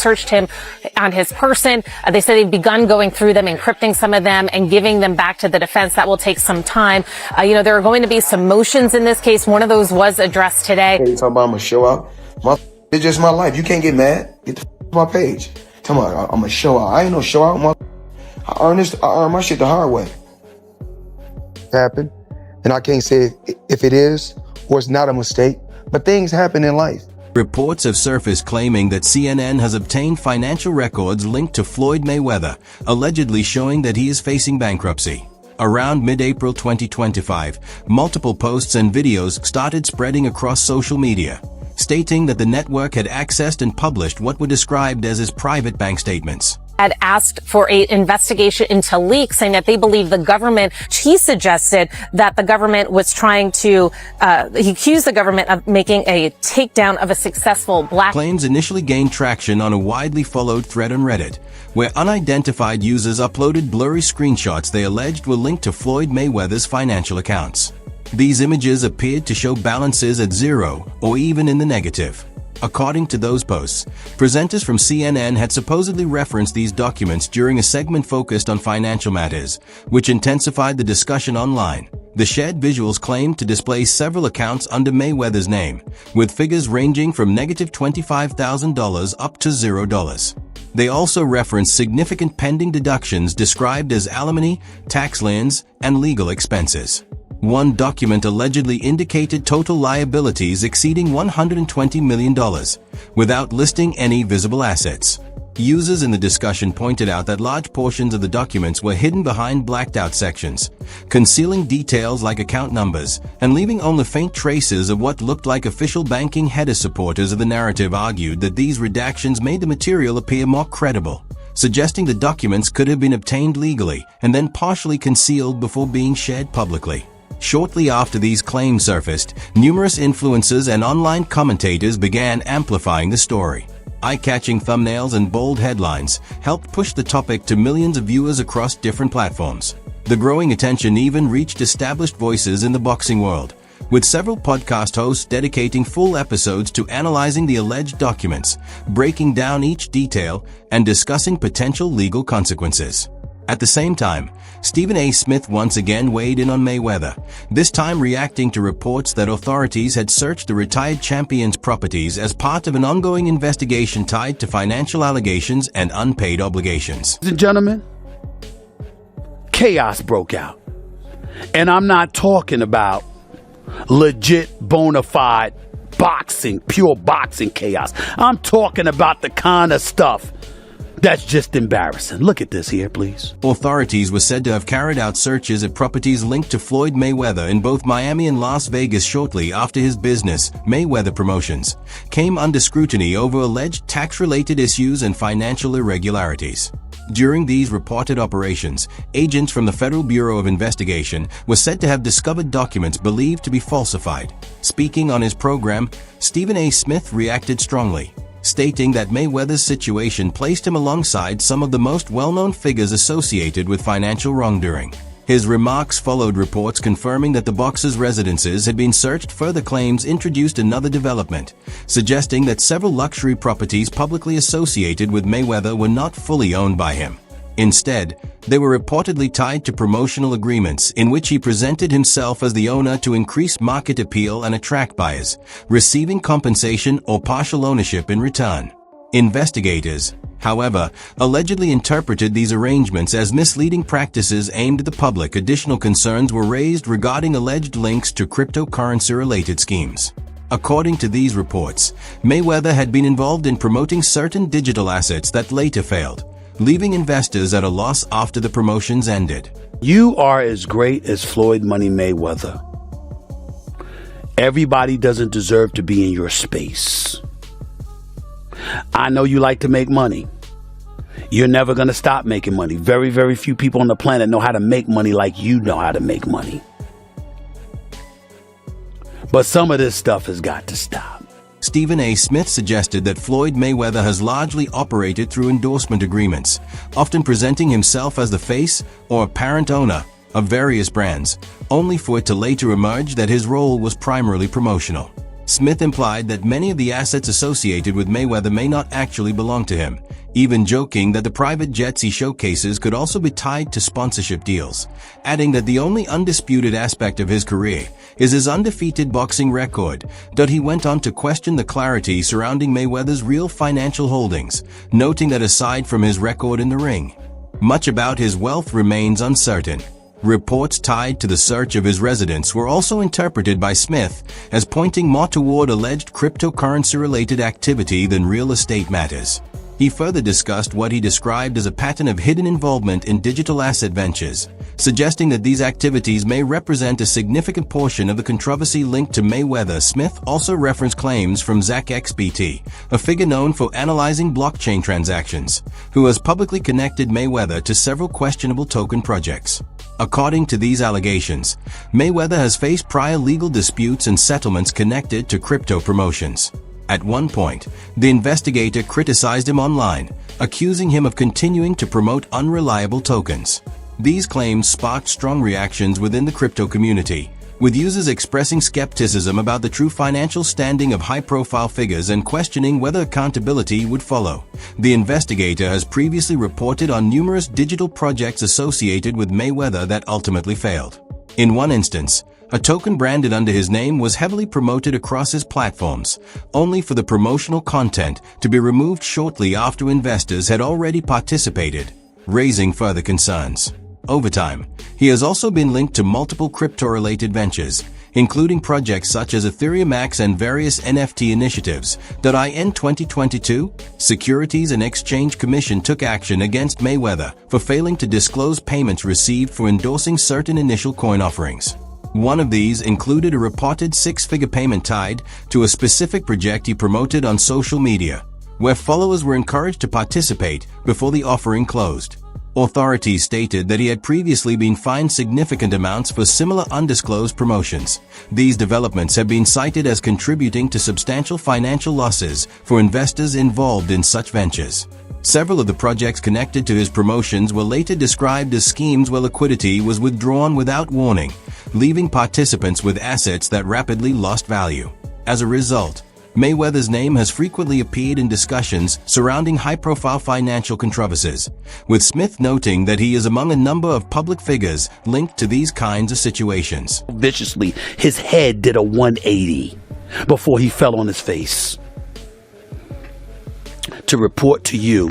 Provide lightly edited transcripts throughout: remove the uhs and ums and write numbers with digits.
searched him on his person. They said they've begun going through them, encrypting some of them, and giving them back to the defense. That will take some time. There are going to be some motions in this case. One of those was addressed today. You talking about I'm gonna show out? It's just my life. You can't get mad. Get the off my page. Tell me I'm gonna show out. I ain't no show out. I earn my shit the hard way. Happen, and I can't say if it is or it's not a mistake, but things happen in life. Reports have surfaced claiming that CNN has obtained financial records linked to Floyd Mayweather, allegedly showing that he is facing bankruptcy. Around mid-April 2025, multiple posts and videos started spreading across social media, stating that the network had accessed and published what were described as his private bank statements. Had asked for an investigation into leaks, saying that they believe the government, he suggested that the government was trying to, he accused the government of making a takedown of a successful black. Claims initially gained traction on a widely followed thread on Reddit, where unidentified users uploaded blurry screenshots they alleged were linked to Floyd Mayweather's financial accounts. These images appeared to show balances at zero or even in the negative. According to those posts, presenters from CNN had supposedly referenced these documents during a segment focused on financial matters, which intensified the discussion online. The shared visuals claimed to display several accounts under Mayweather's name, with figures ranging from negative $25,000 up to $0. They also referenced significant pending deductions described as alimony, tax liens, and legal expenses. One document allegedly indicated total liabilities exceeding $120 million, without listing any visible assets. Users in the discussion pointed out that large portions of the documents were hidden behind blacked-out sections, concealing details like account numbers, and leaving only faint traces of what looked like official banking header. Supporters of the narrative argued that these redactions made the material appear more credible, suggesting the documents could have been obtained legally and then partially concealed before being shared publicly. Shortly after these claims surfaced, numerous influencers and online commentators began amplifying the story. Eye-catching thumbnails and bold headlines helped push the topic to millions of viewers across different platforms. The growing attention even reached established voices in the boxing world, with several podcast hosts dedicating full episodes to analyzing the alleged documents, breaking down each detail, and discussing potential legal consequences. At the same time, Stephen A. Smith once again weighed in on Mayweather, this time reacting to reports that authorities had searched the retired champion's properties as part of an ongoing investigation tied to financial allegations and unpaid obligations. Ladies and gentlemen, chaos broke out. And I'm not talking about legit, bona fide boxing, pure boxing chaos. I'm talking about the kind of stuff that's just embarrassing. Look at this here, please. Authorities were said to have carried out searches at properties linked to Floyd Mayweather in both Miami and Las Vegas shortly after his business, Mayweather Promotions, came under scrutiny over alleged tax-related issues and financial irregularities. During these reported operations, agents from the Federal Bureau of Investigation were said to have discovered documents believed to be falsified. Speaking on his program, Stephen A. Smith reacted strongly, stating that Mayweather's situation placed him alongside some of the most well-known figures associated with financial wrongdoing. His remarks followed reports confirming that the boxer's residences had been searched. Further claims introduced another development, suggesting that several luxury properties publicly associated with Mayweather were not fully owned by him. Instead, they were reportedly tied to promotional agreements in which he presented himself as the owner to increase market appeal and attract buyers, receiving compensation or partial ownership in return. Investigators, however, allegedly interpreted these arrangements as misleading practices aimed at the public. Additional concerns were raised regarding alleged links to cryptocurrency-related schemes. According to these reports, Mayweather had been involved in promoting certain digital assets that later failed, leaving investors at a loss after the promotions ended. You are as great as Floyd Money Mayweather. Everybody doesn't deserve to be in your space. I know you like to make money. You're never going to stop making money. Very, very few people on the planet know how to make money like you know how to make money. But some of this stuff has got to stop. Stephen A. Smith suggested that Floyd Mayweather has largely operated through endorsement agreements, often presenting himself as the face or apparent owner of various brands, only for it to later emerge that his role was primarily promotional. Smith implied that many of the assets associated with Mayweather may not actually belong to him, even joking that the private jets he showcases could also be tied to sponsorship deals, adding that the only undisputed aspect of his career is his undefeated boxing record. He went on to question the clarity surrounding Mayweather's real financial holdings, noting that aside from his record in the ring, much about his wealth remains uncertain. Reports tied to the search of his residence were also interpreted by Smith as pointing more toward alleged cryptocurrency-related activity than real estate matters. He further discussed what he described as a pattern of hidden involvement in digital asset ventures, suggesting that these activities may represent a significant portion of the controversy linked to Mayweather. Smith also referenced claims from Zach XBT, a figure known for analyzing blockchain transactions, who has publicly connected Mayweather to several questionable token projects. According to these allegations, Mayweather has faced prior legal disputes and settlements connected to crypto promotions. At one point, the investigator criticized him online, accusing him of continuing to promote unreliable tokens. These claims sparked strong reactions within the crypto community, with users expressing skepticism about the true financial standing of high-profile figures and questioning whether accountability would follow. The investigator has previously reported on numerous digital projects associated with Mayweather that ultimately failed. In one instance, a token branded under his name was heavily promoted across his platforms, only for the promotional content to be removed shortly after investors had already participated, raising further concerns. Over time, he has also been linked to multiple crypto-related ventures, including projects such as Ethereum X and various NFT initiatives. In 2022, Securities and Exchange Commission took action against Mayweather for failing to disclose payments received for endorsing certain initial coin offerings. One of these included a reported six-figure payment tied to a specific project he promoted on social media, where followers were encouraged to participate before the offering closed. Authorities stated that he had previously been fined significant amounts for similar undisclosed promotions. These developments have been cited as contributing to substantial financial losses for investors involved in such ventures. Several of the projects connected to his promotions were later described as schemes where liquidity was withdrawn without warning, leaving participants with assets that rapidly lost value. As a result, Mayweather's name has frequently appeared in discussions surrounding high-profile financial controversies, with Smith noting that he is among a number of public figures linked to these kinds of situations. Viciously, his head did a 180 before he fell on his face. To report to you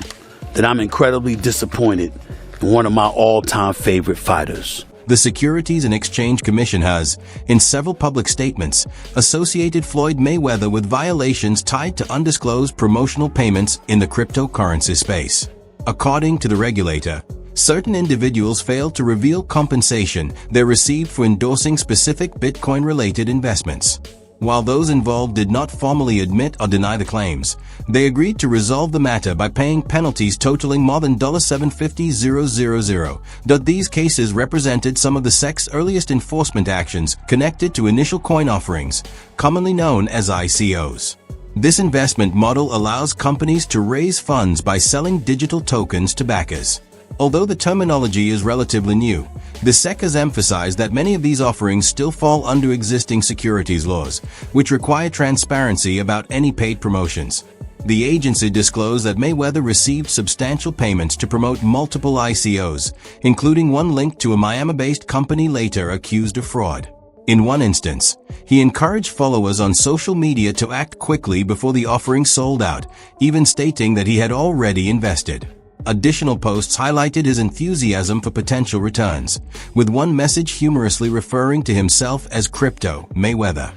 that I'm incredibly disappointed in one of my all-time favorite fighters. The Securities and Exchange Commission has, in several public statements, associated Floyd Mayweather with violations tied to undisclosed promotional payments in the cryptocurrency space. According to the regulator, certain individuals failed to reveal compensation they received for endorsing specific Bitcoin-related investments. While those involved did not formally admit or deny the claims, they agreed to resolve the matter by paying penalties totaling more than $750,000. These cases represented some of the SEC's earliest enforcement actions connected to initial coin offerings, commonly known as ICOs. This investment model allows companies to raise funds by selling digital tokens to backers. Although the terminology is relatively new, the SEC has emphasized that many of these offerings still fall under existing securities laws, which require transparency about any paid promotions. The agency disclosed that Mayweather received substantial payments to promote multiple ICOs, including one linked to a Miami-based company later accused of fraud. In one instance, he encouraged followers on social media to act quickly before the offering sold out, even stating that he had already invested. Additional posts highlighted his enthusiasm for potential returns, with one message humorously referring to himself as Crypto Mayweather.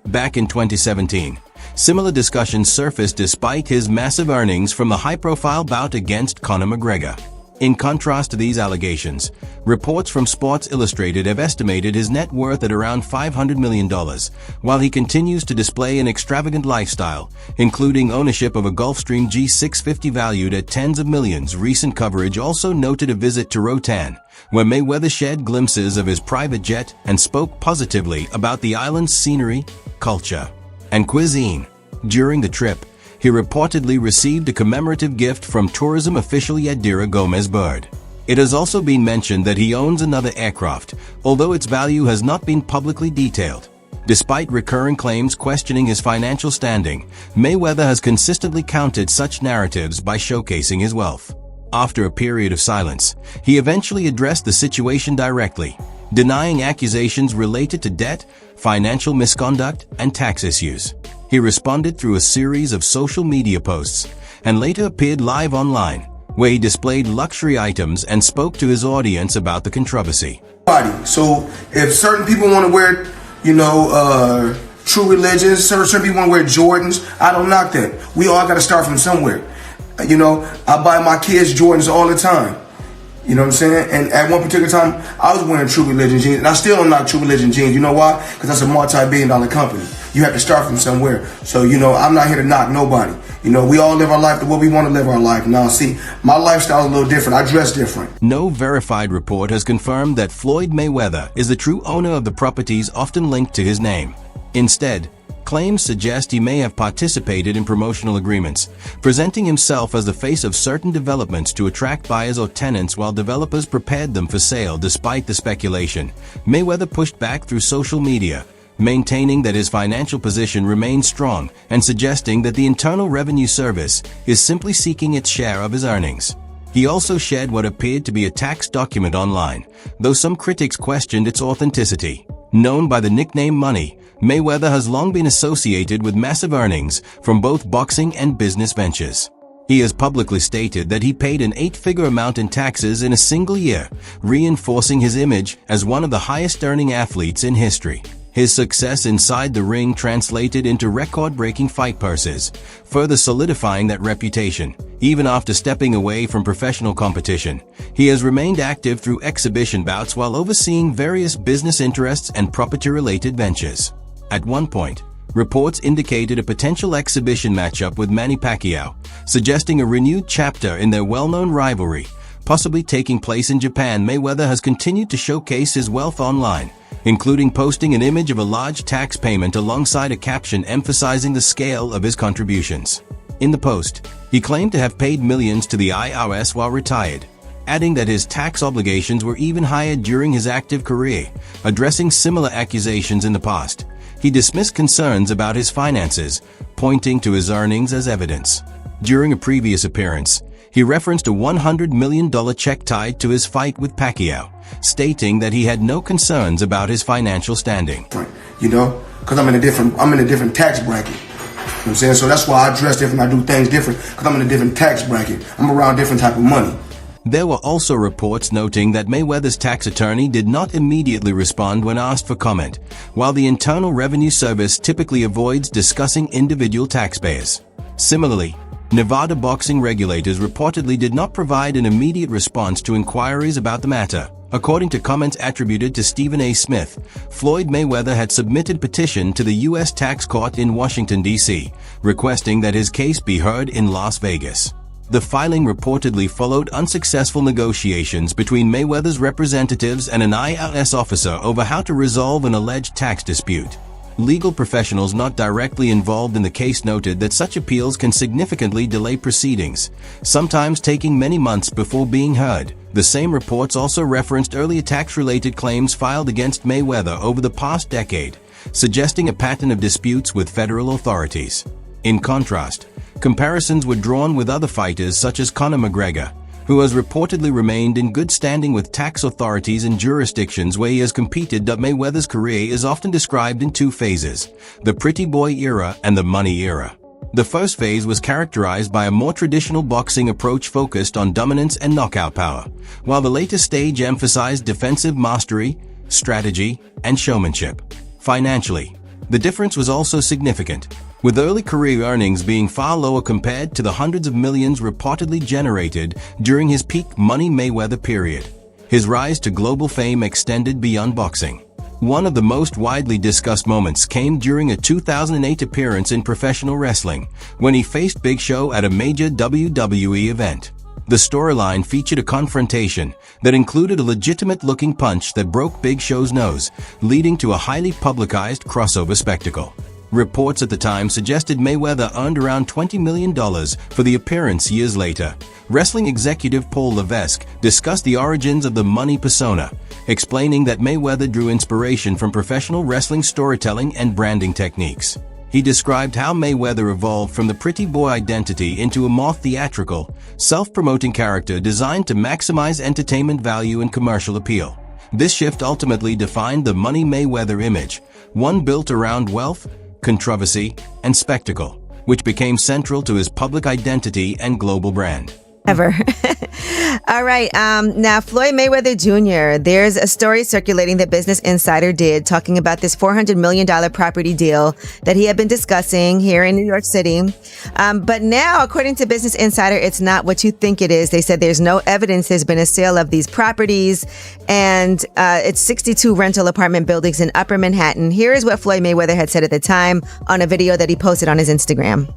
Back in 2017, similar discussions surfaced despite his massive earnings from the high-profile bout against Conor McGregor. In contrast to these allegations, reports from Sports Illustrated have estimated his net worth at around $500 million, while he continues to display an extravagant lifestyle, including ownership of a Gulfstream G650 valued at tens of millions. Recent coverage also noted a visit to Roatan, where Mayweather shared glimpses of his private jet and spoke positively about the island's scenery, culture, and cuisine. During the trip, he reportedly received a commemorative gift from tourism official Yadira Gomez-Bird. It has also been mentioned that he owns another aircraft, although its value has not been publicly detailed. Despite recurring claims questioning his financial standing, Mayweather has consistently countered such narratives by showcasing his wealth. After a period of silence, he eventually addressed the situation directly, denying accusations related to debt, financial misconduct, and tax issues. He responded through a series of social media posts and later appeared live online, where he displayed luxury items and spoke to his audience about the controversy. So if certain people want to wear, true religions, certain people want to wear Jordans, I don't knock that. We all got to start from somewhere. I buy my kids Jordans all the time. You know what I'm saying? And at one particular time, I was wearing True Religion jeans, and I still don't knock True Religion jeans. You know why? Because that's a multi-billion-dollar company. You have to start from somewhere. So, I'm not here to knock nobody. We all live our life the way we want to live our life. Now, see, my lifestyle is a little different. I dress different. No verified report has confirmed that Floyd Mayweather is the true owner of the properties often linked to his name. Instead, claims suggest he may have participated in promotional agreements, presenting himself as the face of certain developments to attract buyers or tenants while developers prepared them for sale. Despite the speculation, Mayweather pushed back through social media, maintaining that his financial position remains strong and suggesting that the Internal Revenue Service is simply seeking its share of his earnings. He also shared what appeared to be a tax document online, though some critics questioned its authenticity. Known by the nickname Money, Mayweather has long been associated with massive earnings from both boxing and business ventures. He has publicly stated that he paid an 8-figure amount in taxes in a single year, reinforcing his image as one of the highest-earning athletes in history. His success inside the ring translated into record-breaking fight purses, further solidifying that reputation. Even after stepping away from professional competition, he has remained active through exhibition bouts while overseeing various business interests and property-related ventures. At one point, reports indicated a potential exhibition matchup with Manny Pacquiao, suggesting a renewed chapter in their well-known rivalry, possibly taking place in Japan. Mayweather has continued to showcase his wealth online, including posting an image of a large tax payment alongside a caption emphasizing the scale of his contributions. In the post, he claimed to have paid millions to the IRS while retired, adding that his tax obligations were even higher during his active career. Addressing similar accusations in the past, he dismissed concerns about his finances, pointing to his earnings as evidence. During a previous appearance, he referenced a $100 million check tied to his fight with Pacquiao, stating that he had no concerns about his financial standing. Because I'm in a different tax bracket. You know what I'm saying? So that's why I dress different, I do things different, because I'm in a different tax bracket. I'm around different type of money. There were also reports noting that Mayweather's tax attorney did not immediately respond when asked for comment, while the Internal Revenue Service typically avoids discussing individual taxpayers. Similarly, Nevada boxing regulators reportedly did not provide an immediate response to inquiries about the matter. According to comments attributed to Stephen A. Smith, Floyd Mayweather had submitted a petition to the U.S. Tax Court in Washington, D.C., requesting that his case be heard in Las Vegas. The filing reportedly followed unsuccessful negotiations between Mayweather's representatives and an IRS officer over how to resolve an alleged tax dispute. Legal professionals not directly involved in the case noted that such appeals can significantly delay proceedings, sometimes taking many months before being heard. The same reports also referenced earlier tax-related claims filed against Mayweather over the past decade, suggesting a pattern of disputes with federal authorities. In contrast, comparisons were drawn with other fighters such as Conor McGregor, who has reportedly remained in good standing with tax authorities in jurisdictions where he has competed. Mayweather's career is often described in two phases: the pretty boy era and the money era. The first phase was characterized by a more traditional boxing approach focused on dominance and knockout power, while the later stage emphasized defensive mastery, strategy, and showmanship. Financially, the difference was also significant, with early career earnings being far lower compared to the hundreds of millions reportedly generated during his peak Money Mayweather period. His rise to global fame extended beyond boxing. One of the most widely discussed moments came during a 2008 appearance in professional wrestling, when he faced Big Show at a major WWE event. The storyline featured a confrontation that included a legitimate-looking punch that broke Big Show's nose, leading to a highly publicized crossover spectacle. Reports at the time suggested Mayweather earned around $20 million for the appearance years later. Wrestling executive Paul Levesque discussed the origins of the money persona, explaining that Mayweather drew inspiration from professional wrestling storytelling and branding techniques. He described how Mayweather evolved from the pretty boy identity into a more theatrical, self-promoting character designed to maximize entertainment value and commercial appeal. This shift ultimately defined the Money Mayweather image, one built around wealth, controversy, and spectacle, which became central to his public identity and global brand. Ever. All right. Now, Floyd Mayweather Jr., there's a story circulating that Business Insider did talking about this $400 million property deal that he had been discussing here in New York City. But now, according to Business Insider, it's not what you think it is. They said there's no evidence there's been a sale of these properties, and it's 62 rental apartment buildings in Upper Manhattan. Here is what Floyd Mayweather had said at the time on a video that he posted on his Instagram.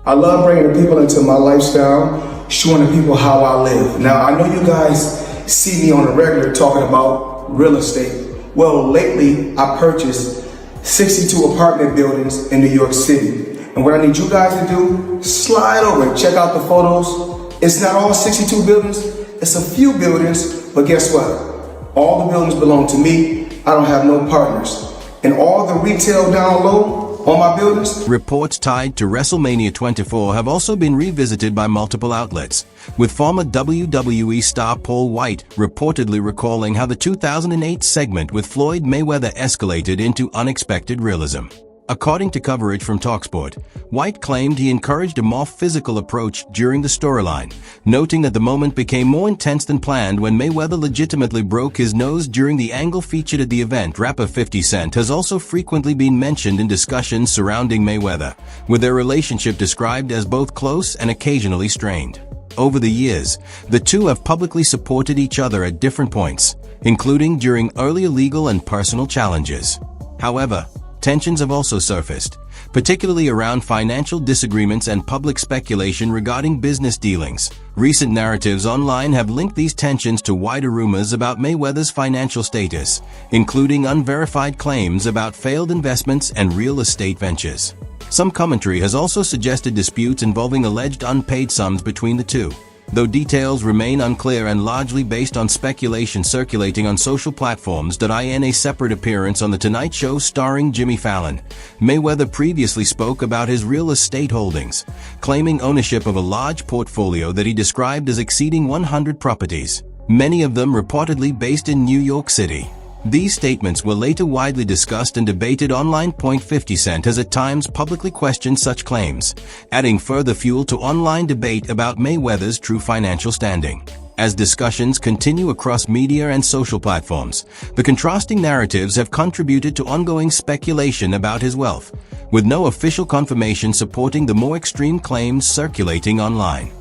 I love bringing the people into my lifestyle, showing the people how I live. Now, I know you guys see me on a regular talking about real estate. Well, lately, I purchased 62 apartment buildings in New York City. And what I need you guys to do, slide over and check out the photos. It's not all 62 buildings, it's a few buildings, but guess what? All the buildings belong to me. I don't have no partners. And all the retail down low, on my buildings. Reports tied to WrestleMania 24 have also been revisited by multiple outlets, with former WWE star Paul White reportedly recalling how the 2008 segment with Floyd Mayweather escalated into unexpected realism. According to coverage from TalkSport, White claimed he encouraged a more physical approach during the storyline, noting that the moment became more intense than planned when Mayweather legitimately broke his nose during the angle featured at the event. Rapper 50 Cent has also frequently been mentioned in discussions surrounding Mayweather, with their relationship described as both close and occasionally strained. Over the years, the two have publicly supported each other at different points, including during earlier legal and personal challenges. However, tensions have also surfaced, particularly around financial disagreements and public speculation regarding business dealings. Recent narratives online have linked these tensions to wider rumors about Mayweather's financial status, including unverified claims about failed investments and real estate ventures. Some commentary has also suggested disputes involving alleged unpaid sums between the two, though details remain unclear and largely based on speculation circulating on social platforms. In a separate appearance on The Tonight Show starring Jimmy Fallon, Mayweather previously spoke about his real estate holdings, claiming ownership of a large portfolio that he described as exceeding 100 properties, many of them reportedly based in New York City. These statements were later widely discussed and debated online. 50 Cent has at times publicly questioned such claims, adding further fuel to online debate about Mayweather's true financial standing. As discussions continue across media and social platforms, the contrasting narratives have contributed to ongoing speculation about his wealth, with no official confirmation supporting the more extreme claims circulating online.